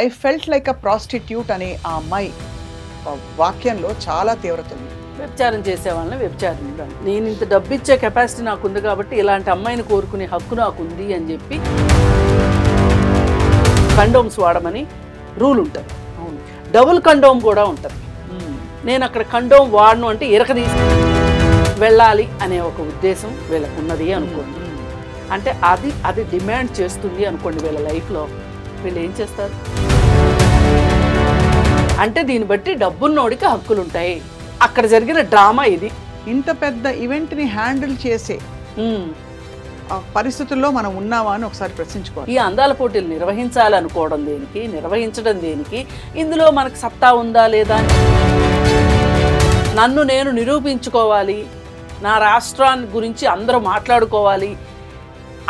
I felt like a prostitute అనే ఆ అమ్మాయి వాక్యంలో చాలా తీవ్రత ఉంది. వ్యభిచారం చేసే వాళ్ళని వ్యభిచారం, నేను ఇంత డబ్బు ఇచ్చే కెపాసిటీ నాకు ఉంది కాబట్టి ఇలాంటి అమ్మాయిని కోరుకునే హక్కు నాకు ఉంది అని చెప్పి కండోమ్స్ వాడమని రూల్ ఉంటుంది. అవును, డబుల్ కండోమ్ కూడా ఉంటుంది. నేను అక్కడ కండోమ్ వాడను అంటే ఇరక తీసి వెళ్ళాలి అనే ఒక ఉద్దేశం వీళ్ళకు ఉన్నది అనుకోండి. అంటే అది డిమాండ్ చేస్తుంది అనుకోండి. వీళ్ళ లైఫ్లో వీళ్ళు ఏం చేస్తారు అంటే దీన్ని బట్టి డబ్బున్నోడికి హక్కులు ఉంటాయి. అక్కడ జరిగిన డ్రామా ఇది. ఇంత పెద్ద ఈవెంట్ని హ్యాండిల్ చేసే ఆ పరిస్థితుల్లో మనం ఉన్నావా అని ఒకసారి ప్రశ్నించుకోవాలి. ఈ అందాల పోటీలు నిర్వహించాలనుకోవడం దేనికి, నిర్వహించడం దేనికి, ఇందులో మనకు సత్తా ఉందా లేదా అని నన్ను నేను నిరూపించుకోవాలి, నా రాష్ట్రాన్ని గురించి అందరూ మాట్లాడుకోవాలి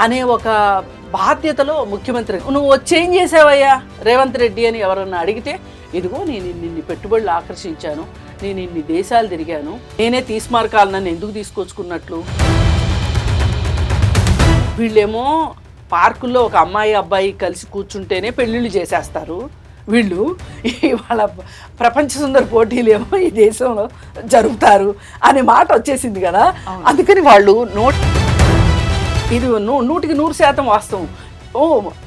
అనే ఒక బాధ్యతలో ముఖ్యమంత్రి. నువ్వు చేంజ్ చేసావయ్యా రేవంత్ రెడ్డి అని ఎవరన్నా అడిగితే, ఇదిగో నేను ఇన్ని పెట్టుబడులు ఆకర్షించాను, నేను ఇన్ని దేశాలు తిరిగాను, నేనే తీసుమార్కాలు నన్ను ఎందుకు తీసుకొచ్చుకున్నట్లు. వీళ్ళేమో పార్కుల్లో ఒక అమ్మాయి అబ్బాయి కలిసి కూర్చుంటేనే పెళ్ళిళ్ళు చేసేస్తారు. వీళ్ళు ఇవాళ ప్రపంచ సుందర పోటీలు ఏమో ఈ దేశంలో జరుపుతారు అనే మాట వచ్చేసింది కదా. అందుకని వాళ్ళు ఇది 100% వాస్తవం.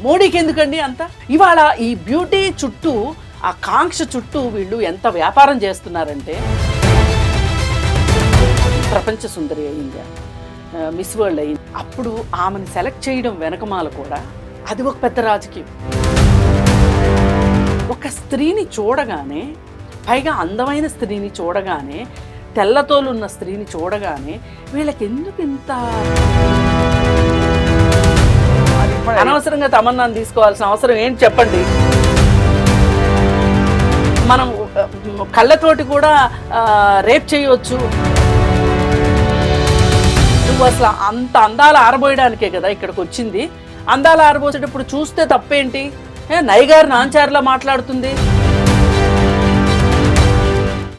మోడీకి ఎందుకండి అంత? ఇవాళ ఈ బ్యూటీ చుట్టూ, ఆ కాంక్ష చుట్టూ వీళ్ళు ఎంత వ్యాపారం చేస్తున్నారంటే, ప్రపంచ సుందరి అయింది, మిస్ వరల్డ్ అయింది. అప్పుడు ఆమెను సెలెక్ట్ చేయడం వెనకమాల కూడా అది ఒక పెద్ద రాజకీయం. ఒక స్త్రీని చూడగానే, పైగా అందమైన స్త్రీని చూడగానే, తెల్లతోలున్న స్త్రీని చూడగానే వీళ్ళకి ఎందుకు ఇంత అనవసరంగా తమన్నాను తీసుకోవాల్సిన అవసరం ఏంటి చెప్పండి? మనం కళ్ళతోటి కూడా రేప్ చేయవచ్చు. నువ్వు అసలు అంత అందాలు ఆరబోయడానికే కదా ఇక్కడికి వచ్చింది. అందాలు ఆరబోసేటప్పుడు చూస్తే తప్పేంటి? నైగారు నాంచారులా మాట్లాడుతుంది.